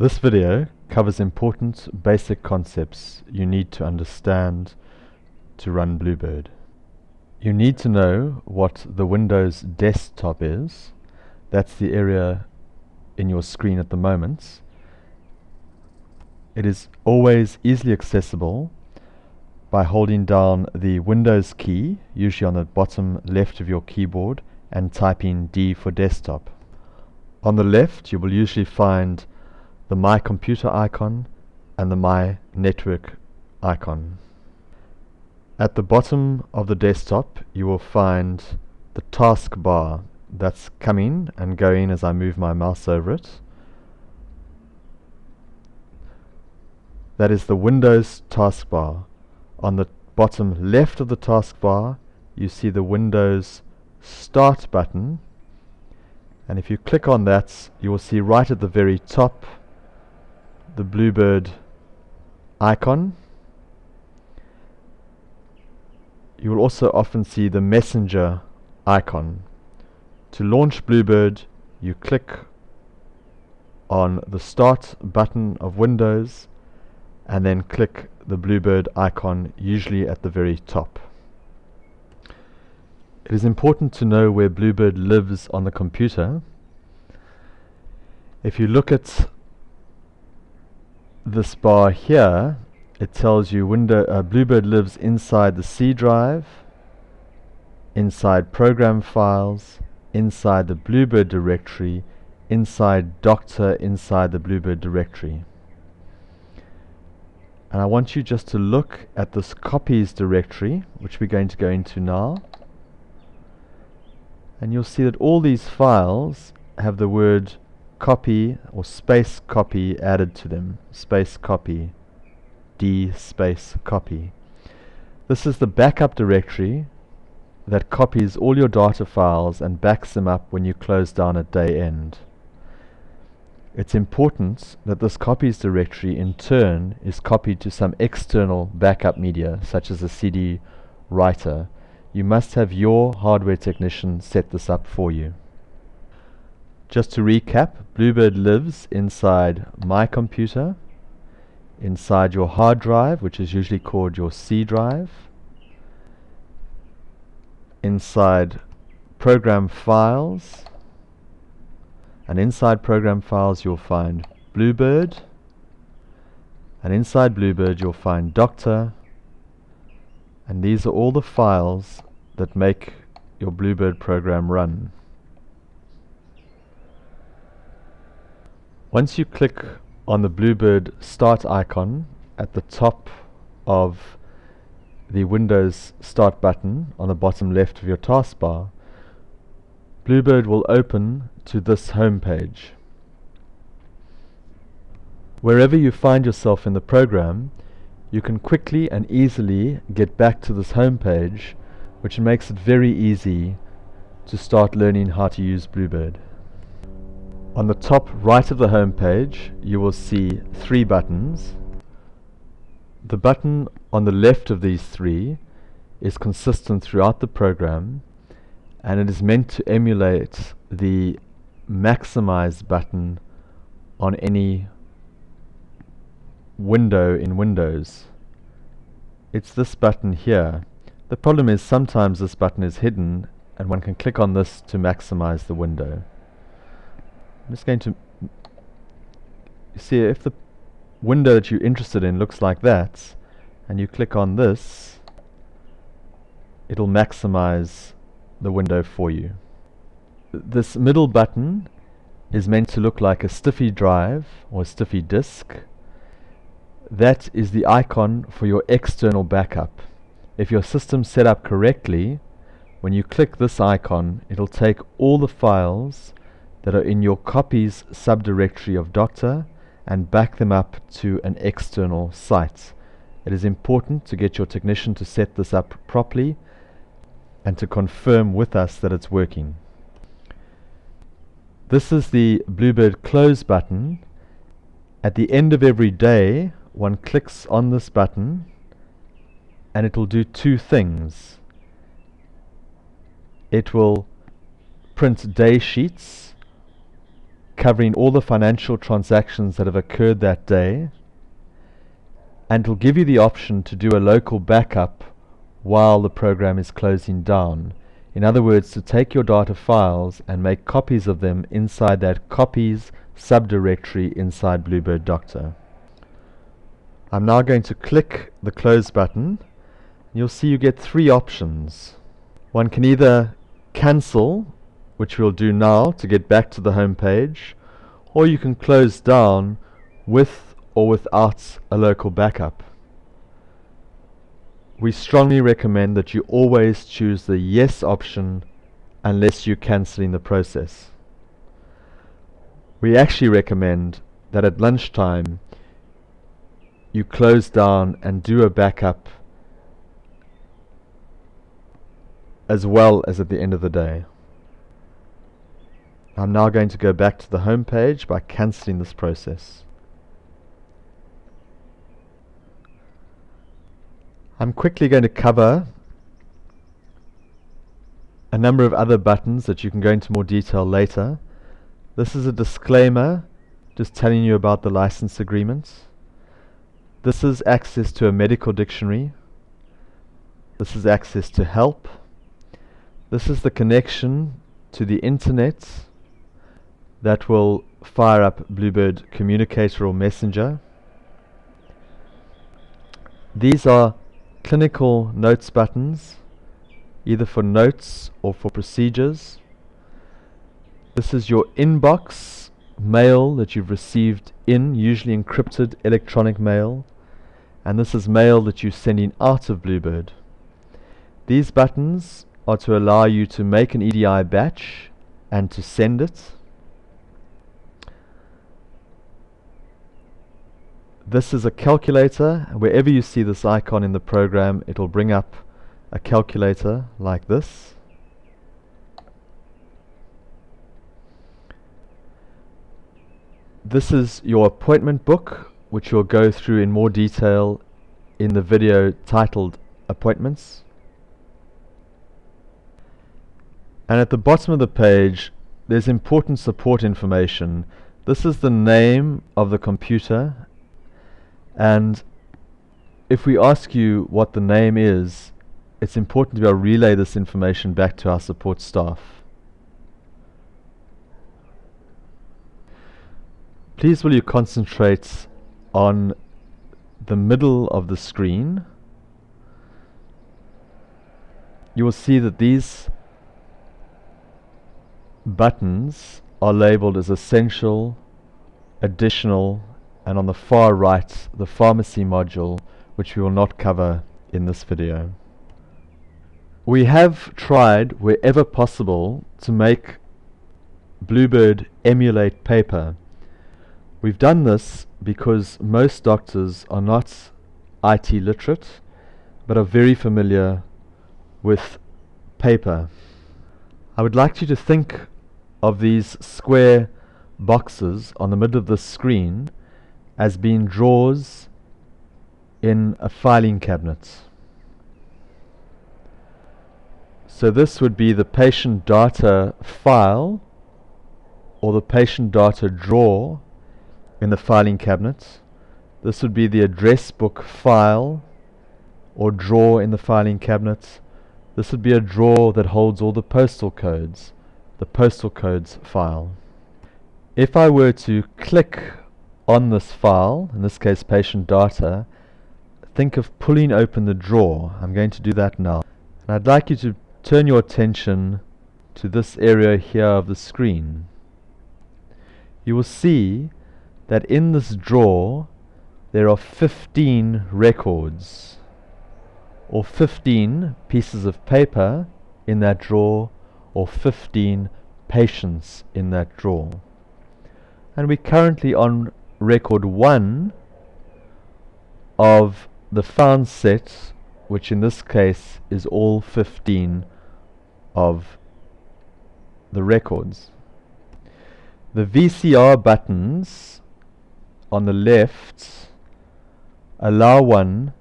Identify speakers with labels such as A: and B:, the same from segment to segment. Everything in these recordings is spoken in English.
A: This video covers important basic concepts you need to understand to run Bluebird. You need to know what the Windows desktop is. That's the area in your screen at the moment. It is always easily accessible by holding down the Windows key, usually on the bottom left of your keyboard, and typing D for desktop. On the left, you will usually find the My Computer icon and the My Network icon. At the bottom of the desktop, you will find the taskbar that's coming and going as I move my mouse over it. That is the Windows taskbar. On the bottom left of the taskbar, you see the Windows Start button, and if you click on that, you will see right at the very top the Bluebird icon. You will also often see the Messenger icon. To launch Bluebird, you click on the Start button of Windows and then click the Bluebird icon, usually at the very top. It is important to know where Bluebird lives on the computer. If you look at this bar here, it tells you Bluebird lives inside the C drive, inside program files, inside the Bluebird directory, inside Doctor, inside the Bluebird directory. And I want you just to look at this copies directory, which we're going to go into now. And you'll see that all these files have the word copy or space copy added to them. Space copy, D space copy. This is the backup directory that copies all your data files and backs them up when you close down at day end. It's important that this copies directory in turn is copied to some external backup media, such as a CD writer. You must have your hardware technician set this up for you. Just to recap, Bluebird lives inside My Computer, inside your hard drive, which is usually called your C drive, inside program files, and inside program files you'll find Bluebird, and inside Bluebird you'll find Doctor, and these are all the files that make your Bluebird program run. Once you click on the Bluebird Start icon at the top of the Windows Start button on the bottom left of your taskbar, Bluebird will open to this home page. Wherever you find yourself in the program, you can quickly and easily get back to this home page, which makes it very easy to start learning how to use Bluebird. On the top right of the home page, you will see three buttons. The button on the left of these three is consistent throughout the program, and it is meant to emulate the maximize button on any window in Windows. It's this button here. The problem is sometimes this button is hidden and one can click on this to maximize the window. I'm just going to see if the window that you're interested in looks like that, and you click on this, it'll maximize the window for you. This middle button is meant to look like a STIFFY drive or a STIFFY disk. That is the icon for your external backup. If your system's set up correctly, when you click this icon, it'll take all the files that are in your copies subdirectory of Doctor and back them up to an external site. It is important to get your technician to set this up properly and to confirm with us that it's working. This is the Bluebird close button. At the end of every day, one clicks on this button and it will do two things. It will print day sheets covering all the financial transactions that have occurred that day, and will give you the option to do a local backup while the program is closing down. In other words, to take your data files and make copies of them inside that copies subdirectory inside Bluebird Doctor. I'm now going to click the close button. You'll see you get three options. One can either cancel, which we'll do now to get back to the home page, or you can close down with or without a local backup. We strongly recommend that you always choose the yes option unless you're cancelling the process. We actually recommend that at lunchtime you close down and do a backup as well as at the end of the day. I'm now going to go back to the home page by cancelling this process. I'm quickly going to cover a number of other buttons that you can go into more detail later. This is a disclaimer just telling you about the license agreements. This is access to a medical dictionary. This is access to help. This is the connection to the internet that will fire up Bluebird Communicator or Messenger. These are clinical notes buttons, either for notes or for procedures. This is your inbox mail that you've received in, usually encrypted electronic mail, and this is mail that you're sending out of Bluebird. These buttons are to allow you to make an EDI batch and to send it. This is a calculator. Wherever you see this icon in the program, it will bring up a calculator like this. This is your appointment book, which we'll go through in more detail in the video titled Appointments. And at the bottom of the page, there's important support information. This is the name of the computer, and if we ask you what the name is, it's important to be able to relay this information back to our support staff. Please will you concentrate on the middle of the screen. You will see that these buttons are labeled as essential, additional, and on the far right the pharmacy module, which we will not cover in this video. We have tried wherever possible to make Bluebird emulate paper. We've done this because most doctors are not IT literate but are very familiar with paper. I would like you to think of these square boxes on the middle of the screen as being drawers in a filing cabinet. So this would be the patient data file or the patient data drawer in the filing cabinet. This would be the address book file or drawer in the filing cabinet. This would be a drawer that holds all the postal codes, the postal codes file. If I were to click on this file, in this case patient data, think of pulling open the drawer. I'm going to do that now. And I'd like you to turn your attention to this area here of the screen. You will see that in this drawer there are 15 records, or 15 pieces of paper in that drawer, or 15 patients in that drawer. And we're currently on record 1 of the found set, which in this case is all 15 of the records. The VCR buttons on the left allow one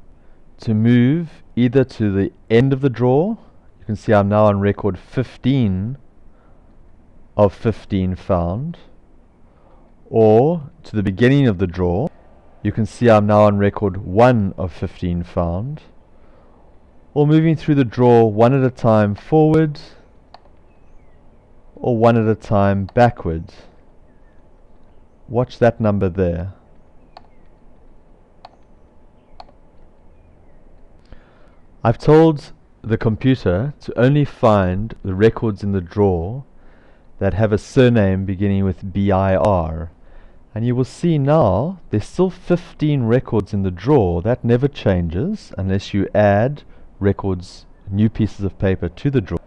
A: to move either to the end of the drawer. You can see I'm now on record 15 of 15 found, or to the beginning of the draw. You can see I'm now on record 1 of 15 found, or moving through the draw one at a time forward, or one at a time backward. Watch that number there. I've told the computer to only find the records in the draw that have a surname beginning with BIR. And you will see now there's still 15 records in the draw. That never changes unless you add records, new pieces of paper to the draw.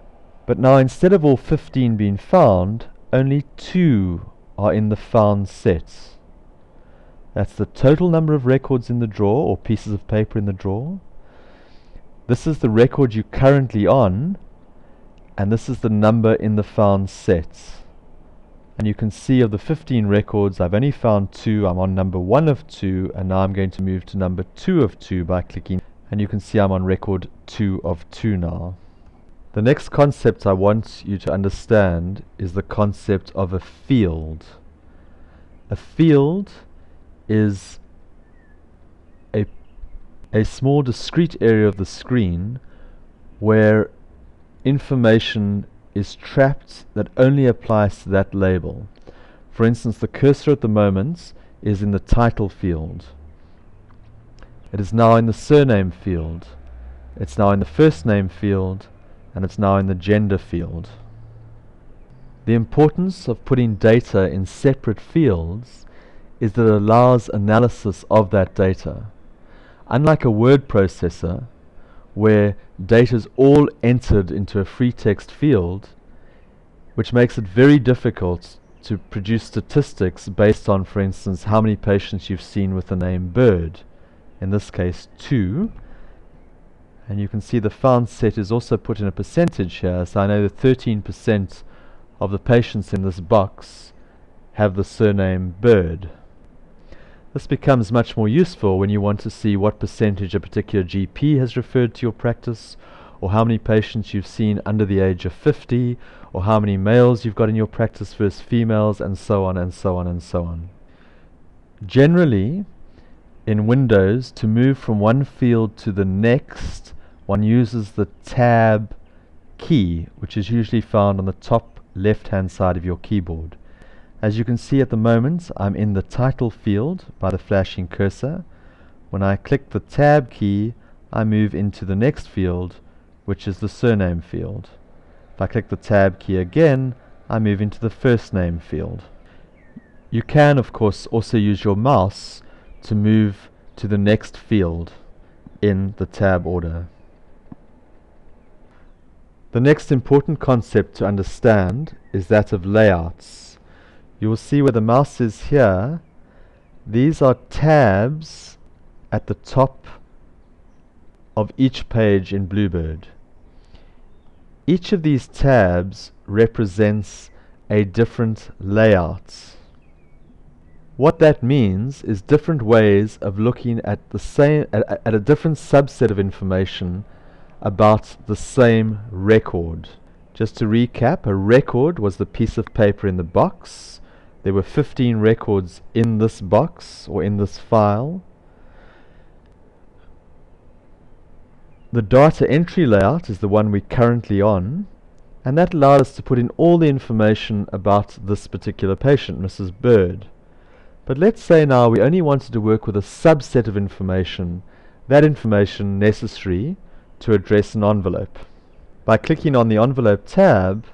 A: But now instead of all 15 being found, only 2 are in the found set. That's the total number of records in the draw, or pieces of paper in the draw. This is the record you're currently on, and this is the number in the found set. And you can see of the 15 records, I've only found 2. I'm on number 1 of 2, and now I'm going to move to number 2 of 2 by clicking, and you can see I'm on record 2 of 2 now. The next concept I want you to understand is the concept of a field. A field is a small discrete area of the screen where information is trapped that only applies to that label. For instance, the cursor at the moment is in the title field. It is now in the surname field. It's now in the first name field, and it's now in the gender field. The importance of putting data in separate fields is that it allows analysis of that data. Unlike a word processor, where data is all entered into a free text field, which makes it very difficult to produce statistics based on, for instance, how many patients you've seen with the name Bird. In this case, 2. And you can see the found set is also put in a percentage here, so I know that 13% of the patients in this box have the surname Bird. This becomes much more useful when you want to see what percentage a particular GP has referred to your practice, or how many patients you've seen under the age of 50, or how many males you've got in your practice versus females, and so on and so on and so on. Generally, in Windows, to move from one field to the next, one uses the Tab key, which is usually found on the top left-hand side of your keyboard. As you can see at the moment, I'm in the title field by the flashing cursor. When I click the Tab key, I move into the next field, which is the surname field. If I click the Tab key again, I move into the first name field. You can, of course, also use your mouse to move to the next field in the tab order. The next important concept to understand is that of layouts. You will see where the mouse is here. These are tabs at the top of each page in Bluebird. Each of these tabs represents a different layout. What that means is different ways of looking at the same at a different subset of information about the same record. Just to recap, a record was the piece of paper in the box. There were 15 records in this box or in this file. The data entry layout is the one we're currently on, and that allowed us to put in all the information about this particular patient, Mrs. Bird. But let's say now we only wanted to work with a subset of information, that information necessary to address an envelope. By clicking on the envelope tab,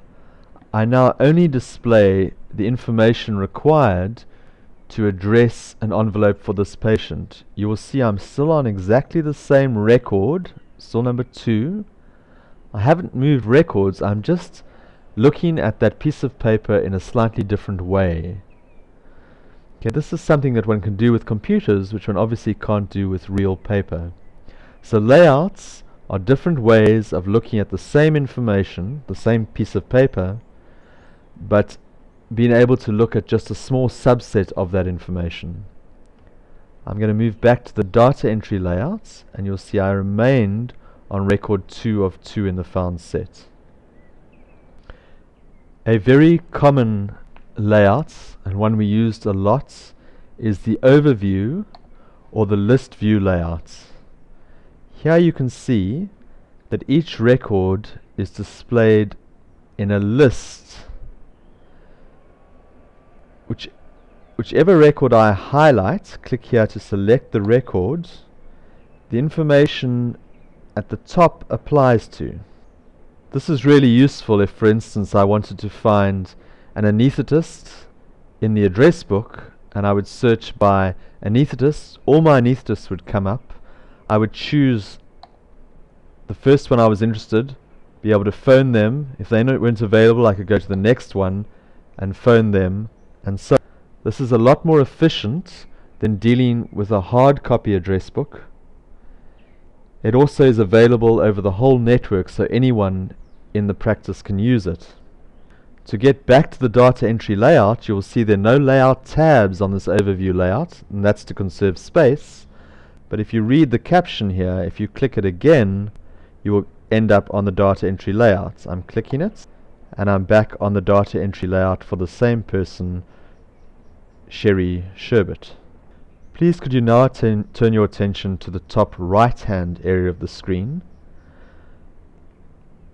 A: I now only display the information required to address an envelope for this patient. You will see I'm still on exactly the same record, still number 2. I haven't moved records, I'm just looking at that piece of paper in a slightly different way. Okay, this is something that one can do with computers, which one obviously can't do with real paper. So layouts are different ways of looking at the same information, the same piece of paper, but being able to look at just a small subset of that information. I'm going to move back to the data entry layouts, and you'll see I remained on record 2 of 2 in the found set. A very common layouts, and one we used a lot is the overview or the list view layout. Here you can see that each record is displayed in a list. Whichever record I highlight, click here to select the record, the information at the top applies to. This is really useful if, for instance, I wanted to find an anaesthetist in the address book and I would search by anaesthetist. All my anaesthetists would come up. I would choose the first one I was interested, be able to phone them. If they weren't available, I could go to the next one and phone them, and so this is a lot more efficient than dealing with a hard copy address book. It also is available over the whole network, so anyone in the practice can use it. To get back to the data entry layout, you'll see there are no layout tabs on this overview layout, and that's to conserve space. But if you read the caption here, if you click it again, you will end up on the data entry layout. I'm clicking it, and I'm back on the data entry layout for the same person, Sherry Sherbert. Please could you now turn your attention to the top right hand area of the screen.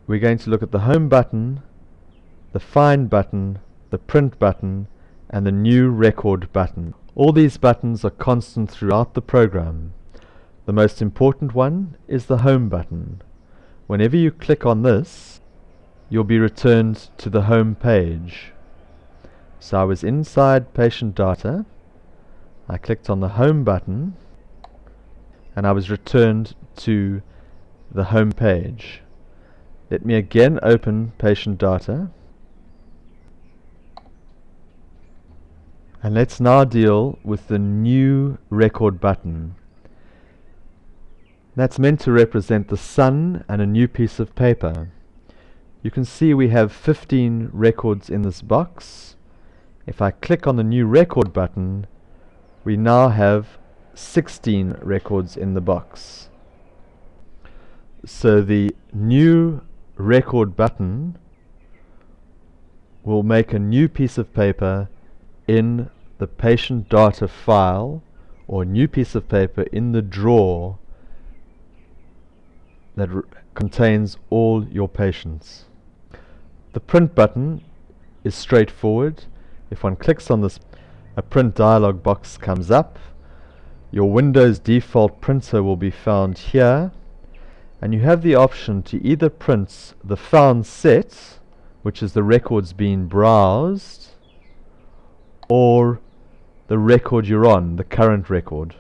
A: We're going to look at the home button, the find button, the print button, and the new record button. All these buttons are constant throughout the program. The most important one is the home button. Whenever you click on this, you'll be returned to the home page. So I was inside patient data, I clicked on the home button, and I was returned to the home page. Let me again open patient data, and let's now deal with the new record button. That's meant to represent the sun and a new piece of paper. You can see we have 15 records in this box. If I click on the new record button, we now have 16 records in the box. So the new record button will make a new piece of paper in the patient data file, or a new piece of paper in the drawer that contains all your patients. The print button is straightforward. If one clicks on this, a print dialog box comes up. Your Windows default printer will be found here, and you have the option to either print the found set, which is the records being browsed, or the record you're on, the current record.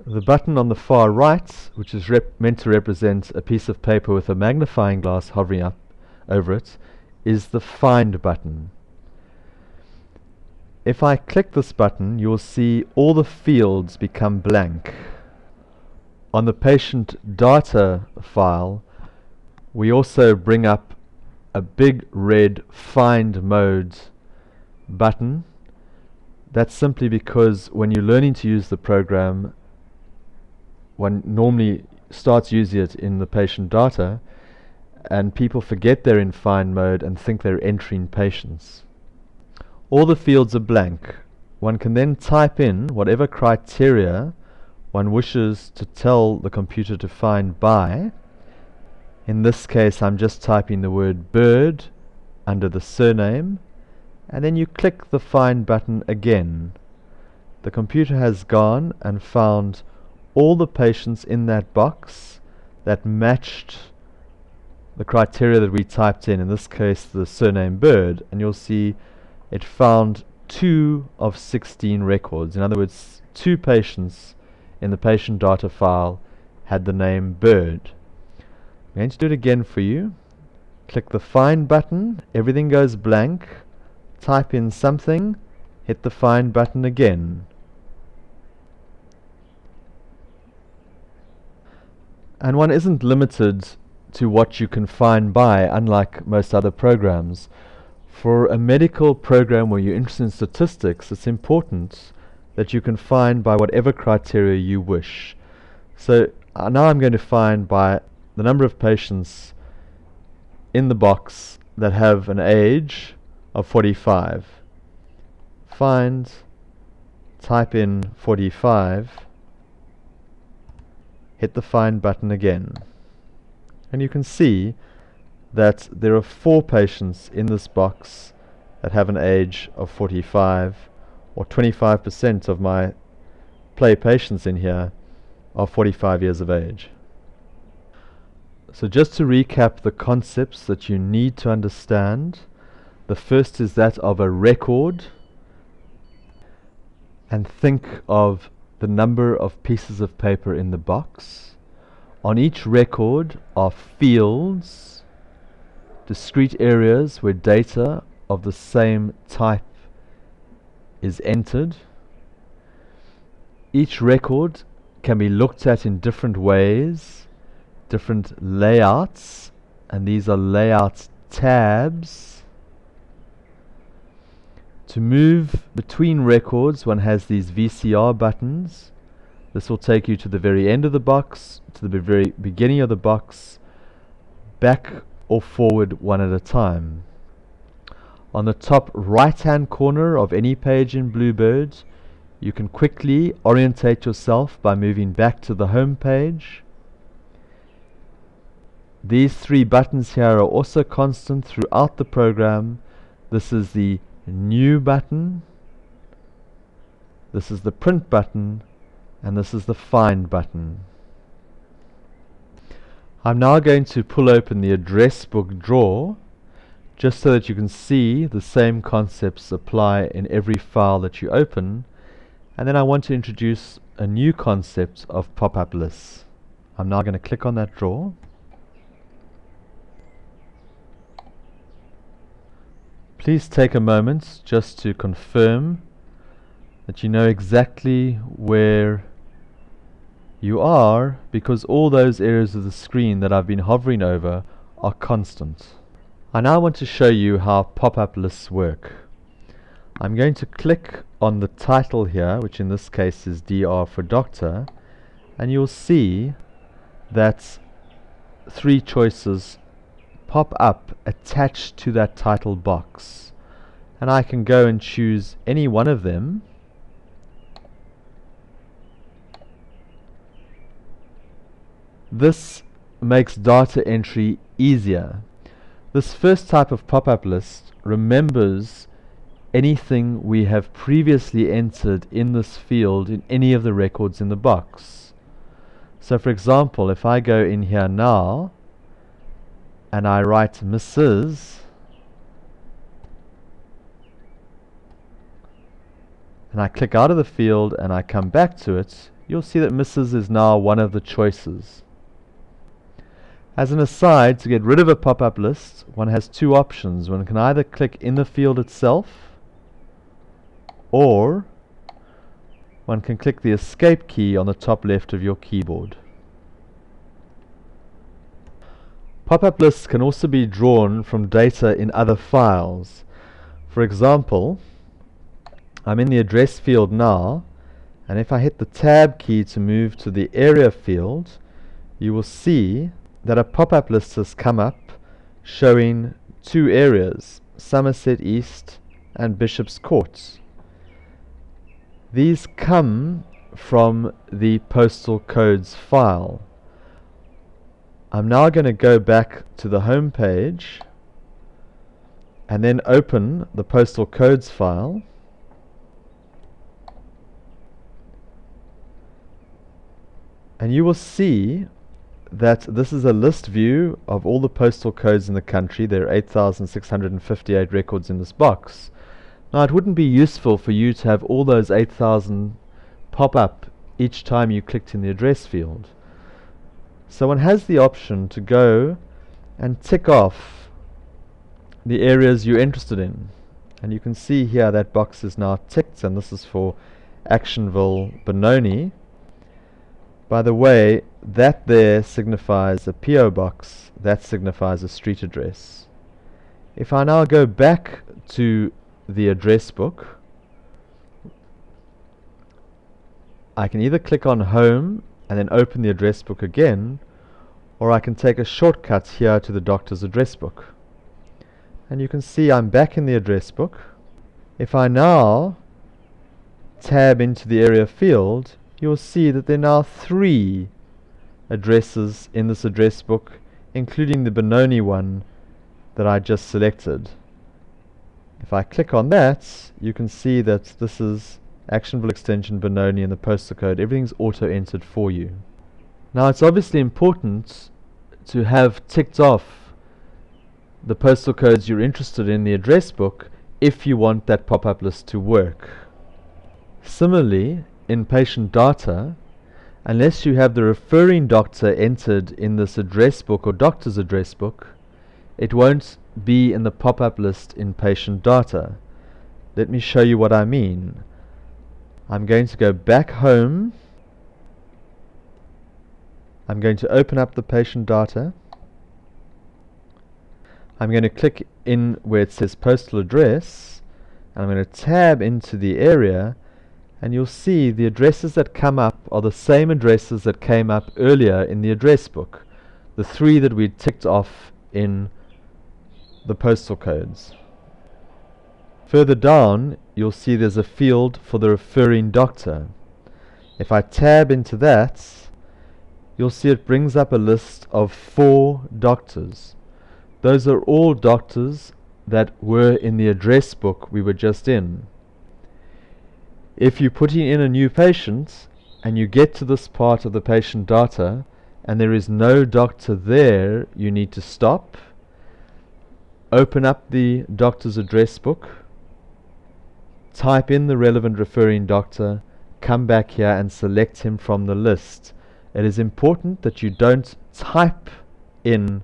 A: The button on the far right, which is meant to represent a piece of paper with a magnifying glass hovering up over it, is the find button. If I click this button, you'll see all the fields become blank. On the patient data file, we also bring up a big red find mode button. That's simply because when you're learning to use the program, one normally starts using it in the patient data, and people forget they're in find mode and think they're entering patients. All the fields are blank. One can then type in whatever criteria one wishes to tell the computer to find by. In this case, I'm just typing the word bird under the surname, and then you click the find button again. The computer has gone and found all the patients in that box that matched the criteria that we typed in this case the surname Bird, and you'll see it found 2 of 16 records. In other words, 2 patients in the patient data file had the name Bird. I'm going to do it again for you. Click the find button, everything goes blank, type in something, hit the find button again. And one isn't limited to what you can find by, unlike most other programs. For a medical program where you're interested in statistics, it's important that you can find by whatever criteria you wish. So now I'm going to find by the number of patients in the box that have an age of 45. Find, type in 45, hit the find button again. And you can see that there are 4 patients in this box that have an age of 45, or 25% of my play patients in here are 45 years of age. So just to recap the concepts that you need to understand, the first is that of a record, and think of the number of pieces of paper in the box. On each record are fields, discrete areas where data of the same type is entered. Each record can be looked at in different ways, different layouts, and these are layout tabs. To move between records, one has these VCR buttons. This will take you to the very end of the box, to the very beginning of the box, back or forward one at a time. On the top right hand corner of any page in Bluebird, you can quickly orientate yourself by moving back to the home page. These 3 buttons here are also constant throughout the program. This is the new button, this is the print button, and this is the find button. I'm now going to pull open the address book drawer just so that you can see the same concepts apply in every file that you open, and then I want to introduce a new concept of pop-up lists. I'm now going to click on that drawer. Please take a moment just to confirm that you know exactly where you are, because all those areas of the screen that I've been hovering over are constant. I now want to show you how pop-up lists work. I'm going to click on the title here, which in this case is DR for Doctor, and you'll see that 3 choices pop up attached to that title box, and I can go and choose any one of them. This makes data entry easier. This first type of pop-up list remembers anything we have previously entered in this field in any of the records in the box. So for example, if I go in here now and I write Mrs. and I click out of the field and I come back to it, you'll see that Mrs. is now one of the choices. As an aside, to get rid of a pop-up list, one has 2 options. One can either click in the field itself, or one can click the escape key on the top left of your keyboard. Pop-up lists can also be drawn from data in other files. For example, I'm in the address field now, and if I hit the tab key to move to the area field, you will see that a pop-up list has come up showing 2 areas, Somerset East and Bishop's Court. These come from the postal codes file. I'm now going to go back to the home page and then open the postal codes file. And you will see that this is a list view of all the postal codes in the country. There are 8,658 records in this box. Now, it wouldn't be useful for you to have all those 8,000 pop up each time you clicked in the address field. So one has the option to go and tick off the areas you're interested in. And you can see here that box is now ticked, and this is for Actionville, Benoni. By the way, that there signifies a PO box, that signifies a street address. If I now go back to the address book, I can either click on Home and then open the address book again, or I can take a shortcut here to the doctor's address book. and you can see I'm back in the address book. If I now tab into the area field, you'll see that there are now 3 addresses in this address book, including the Benoni one that I just selected. If I click on that, you can see that this is Actionville Extension, Benoni, and the postal code. Everything's auto-entered for you. Now, it's obviously important to have ticked off the postal codes you're interested in the address book if you want that pop-up list to work. Similarly, in patient data, unless you have the referring doctor entered in this address book or doctor's address book, it won't be in the pop-up list in patient data. Let me show you what I mean. I'm going to go back home. I'm going to open up the patient data. I'm going to click in where it says postal address, and I'm going to tab into the area, and you'll see the addresses that come up are the same addresses that came up earlier in the address book, the 3 that we ticked off in the postal codes. Further down, you'll see there's a field for the referring doctor. If I tab into that, you'll see it brings up a list of 4 doctors. Those are all doctors that were in the address book we were just in. If you're putting in a new patient and you get to this part of the patient data and there is no doctor there, you need to stop, open up the doctor's address book, type in the relevant referring doctor, come back here and select him from the list. It is important that you don't type in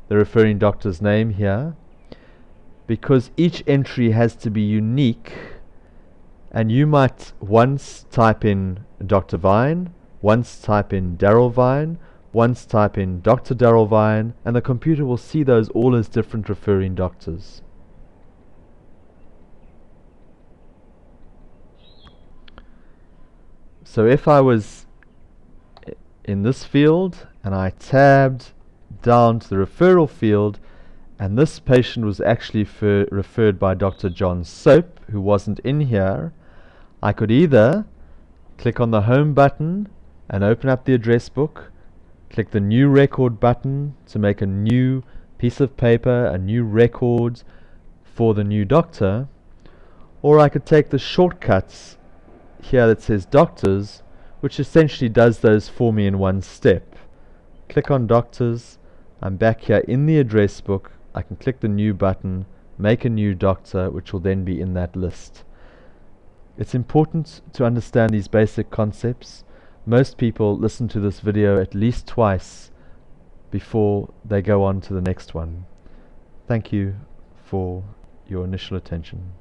A: the referring doctor's name here, because each entry has to be unique, and you might once type in Dr. Vine, once type in Daryl Vine, once type in Dr. Daryl Vine, and the computer will see those all as different referring doctors. So if I was in this field and I tabbed down to the referral field, and this patient was actually referred by Dr. John Soap, who wasn't in here, I could either click on the home button and open up the address book, click the new record button to make a new piece of paper, a new record for the new doctor, or I could take the shortcuts here that says doctors, which essentially does those for me in one step. Click on doctors, I'm back here in the address book, I can click the new button, make a new doctor, which will then be in that list. It's important to understand these basic concepts. Most people listen to this video at least twice before they go on to the next one. Thank you for your initial attention.